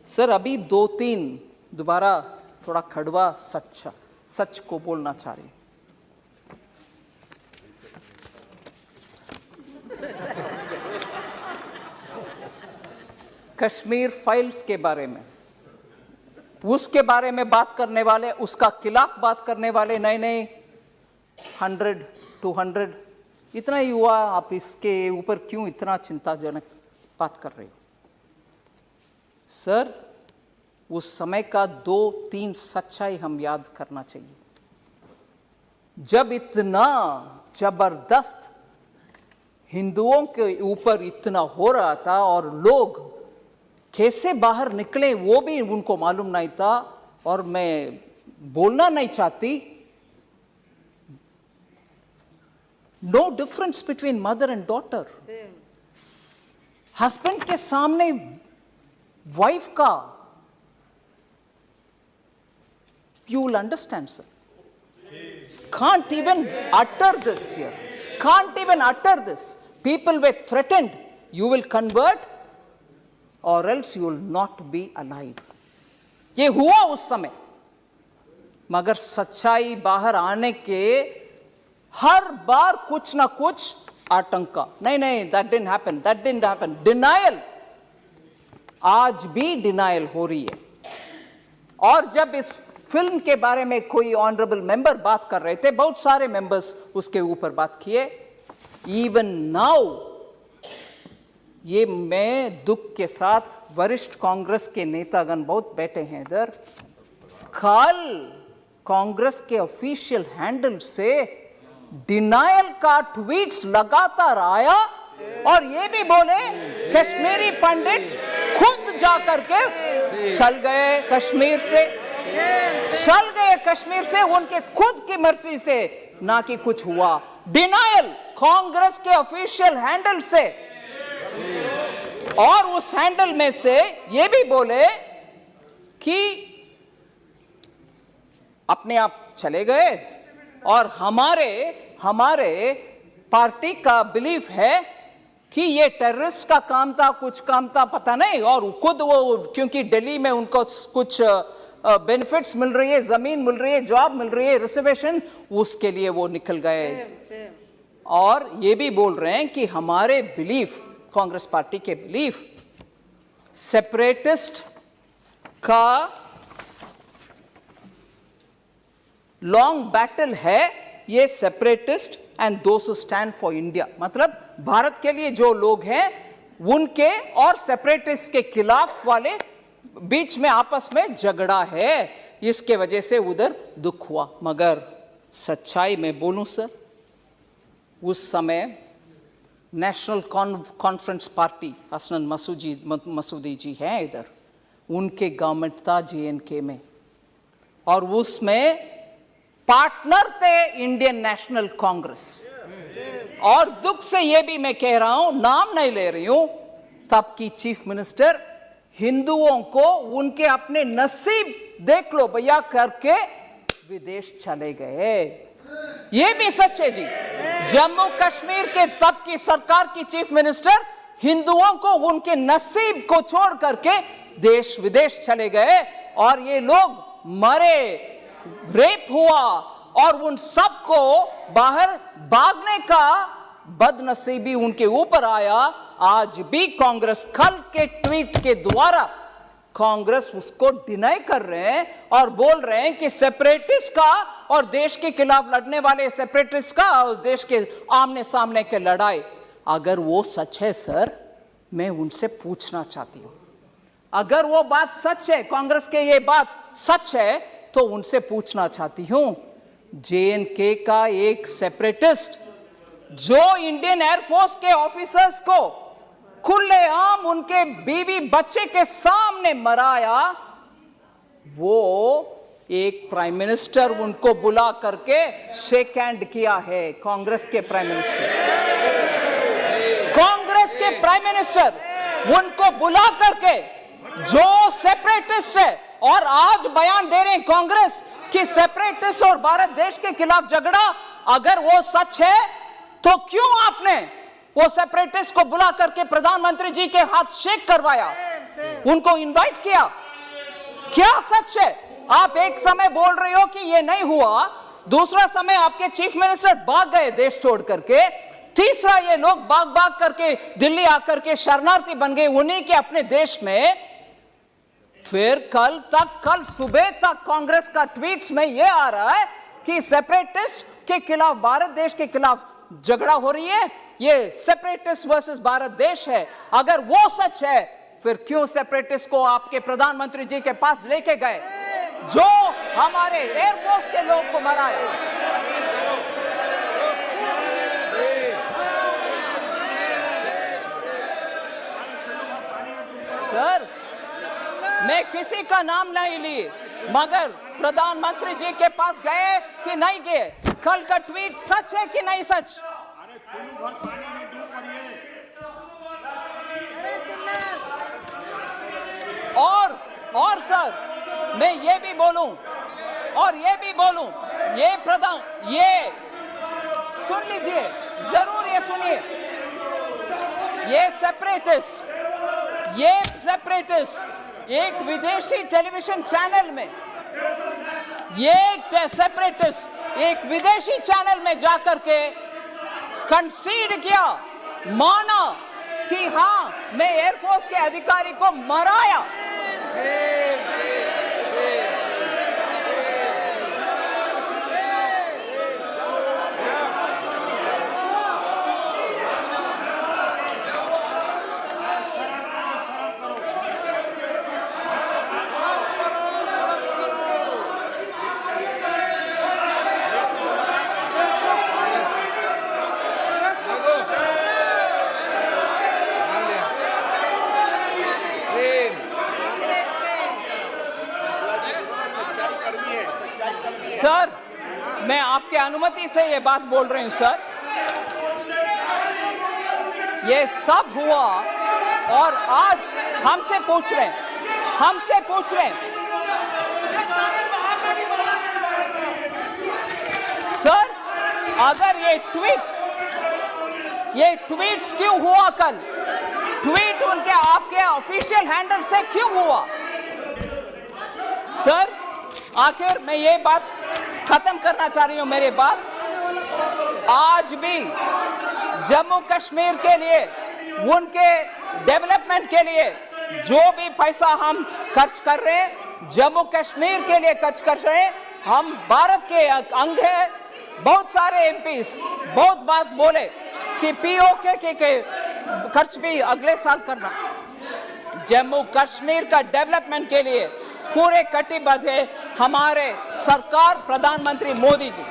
Sir अभी 2-3 दोबारा थोड़ा कड़वा सच को बोलना चाह रही। कश्मीर फाइल्स के बारे में, उसके बारे में बात करने वाले, उसका खिलाफ बात करने वाले नए 100-200 इतना ही हुआ, आप इसके ऊपर क्यों इतना चिंताजनक बात कर रहे हो? सर उस समय का 2-3 सच्चाई हम याद करना चाहिए। जब इतना जबरदस्त हिंदुओं के ऊपर इतना हो रहा था और लोग कैसे बाहर निकले वो भी उनको मालूम नहीं था, और मैं बोलना नहीं चाहती, no difference between mother and daughter. Husband के सामने वाइफ का, you will understand, sir. Can't even utter this here. Can't even utter this. People were threatened. You will convert or else you will not be alive. ये हुआ उस समय, मगर सच्चाई बाहर आने के हर बार कुछ ना कुछ आतंका, नहीं, that didn't happen. Denial, आज भी डिनायल हो रही है। और जब इस फिल्म के बारे में कोई ऑनरेबल मेंबर बात कर रहे थे, बहुत सारे मेंबर्स उसके ऊपर बात किए, इवन नाउ, ये मैं दुख के साथ, वरिष्ठ कांग्रेस के नेतागण बहुत बैठे हैं इधर, कल कांग्रेस के ऑफिशियल हैंडल से डिनायल का ट्वीट्स लगातार आया, और ये भी बोले कश्मीरी पंडित खुद जाकर के चल गए कश्मीर से, उनके खुद की मर्जी से, ना कि कुछ हुआ। डिनायल कांग्रेस के ऑफिशियल हैंडल से, और उस हैंडल में से ये भी बोले कि अपने आप चले गए, और हमारे पार्टी का बिलीफ है कि ये टेररिस्ट का काम था, कुछ काम था, पता नहीं, और खुद वो क्योंकि दिल्ली में उनको कुछ बेनिफिट्स मिल रही है, जमीन मिल रही है, जॉब मिल रही है, रिजर्वेशन, उसके लिए वो निकल गए। और ये भी बोल रहे हैं कि हमारे बिलीफ, कांग्रेस पार्टी के बिलीफ, सेपरेटिस्ट का लॉन्ग बैटल है, ये separatist and those who stand for India, मतलब भारत के लिए जो लोग हैं उनके और सेपरेटिस्ट के खिलाफ वाले बीच में आपस में झगड़ा है, इसके वजह से उधर दुख हुआ। मगर सच्चाई में बोलूं सर, उस समय national conference party, Hasnain Masoodi जी हैं इधर, उनके गवर्नमेंट था JNK में, और उसमें पार्टनर थे इंडियन नेशनल कांग्रेस। और दुख से ये भी मैं कह रहा हूं, नाम नहीं ले रही हूं, तब की चीफ मिनिस्टर हिंदुओं को उनके अपने नसीब देख लो भैया करके विदेश चले गए। ये भी सच है जी। जम्मू कश्मीर के तब की सरकार की चीफ मिनिस्टर हिंदुओं को उनके नसीब को छोड़ करके देश विदेश चले गए, और ये लोग मरे, रेप हुआ, और उन सबको बाहर भागने का बदनसीबी उनके ऊपर आया। आज भी कांग्रेस, कल के ट्वीट के द्वारा कांग्रेस उसको डिनाई कर रहे हैं और बोल रहे हैं कि सेपरेटिस्ट का और देश के खिलाफ लड़ने वाले सेपरेटिस्ट का और देश के आमने सामने के लड़ाई, अगर वो सच है सर, मैं उनसे पूछना चाहती हूं, अगर वो बात सच है, कांग्रेस के ये बात सच है, तो उनसे पूछना चाहती हूं, JNK का एक सेपरेटिस्ट जो इंडियन एयरफोर्स के ऑफिसर्स को खुलेआम उनके बीवी बच्चे के सामने मराया, वो एक प्राइम मिनिस्टर उनको बुला करके शेक हैंड किया है। कांग्रेस के प्राइम मिनिस्टर उनको बुला करके, जो सेपरेटिस्ट है, और आज बयान दे रहे हैं कांग्रेस कि सेपरेटिस्ट और भारत देश के खिलाफ झगड़ा, अगर वो सच है तो क्यों आपने वो सेपरेटिस्ट को बुला करके प्रधानमंत्री जी के हाथ शेक करवाया? उनको इनवाइट किया? क्या सच है? आप एक समय बोल रहे हो कि ये नहीं हुआ, दूसरा समय आपके चीफ मिनिस्टर भाग गए देश छोड़ करके, तीसरा ये लोग भाग करके दिल्ली आकर के शरणार्थी बन गए उन्हीं के अपने देश में। फिर कल सुबह तक कांग्रेस का ट्वीट्स में ये आ रहा है कि सेपरेटिस्ट के खिलाफ, भारत देश के खिलाफ झगड़ा हो रही है, ये सेपरेटिस्ट वर्सेस भारत देश है। अगर वो सच है, फिर क्यों सेपरेटिस्ट को आपके प्रधानमंत्री जी के पास लेके गए जो हमारे एयरफोर्स के लोग को मराए? सर, मैं किसी का नाम नहीं ली, मगर प्रधानमंत्री जी के पास गए कि नहीं गए? कल का ट्वीट सच है कि नहीं सच? और सर, मैं ये भी बोलूं, ये सुन लीजिए, जरूर ये सुनिए, ये सेपरेटिस्ट एक विदेशी टेलीविजन चैनल में, एक विदेशी चैनल में जाकर के कंसीड किया, माना कि हाँ, मैं एयरफोर्स के अधिकारी को मराया। सर, मैं आपके अनुमति से ये बात बोल रही हूं सर। ये सब हुआ और आज हमसे पूछ रहे हैं सर, अगर ये ट्वीट्स क्यों हुआ? कल ट्वीट उनके आपके ऑफिशियल हैंडल से क्यों हुआ? सर, आखिर मैं ये बात खत्म करना चाह रही हूं, मेरी बात। आज भी जम्मू कश्मीर के लिए, उनके डेवलपमेंट के लिए जो भी पैसा हम खर्च कर रहे हैं, जम्मू कश्मीर के लिए खर्च कर रहे हैं। हम भारत के अंग है। बहुत सारे एमपीस बहुत बात बोले कि पीओके के खर्च भी अगले साल करना। जम्मू कश्मीर का डेवलपमेंट के लिए पूरे कटिबद्ध है हमारे सरकार, प्रधानमंत्री मोदी जी।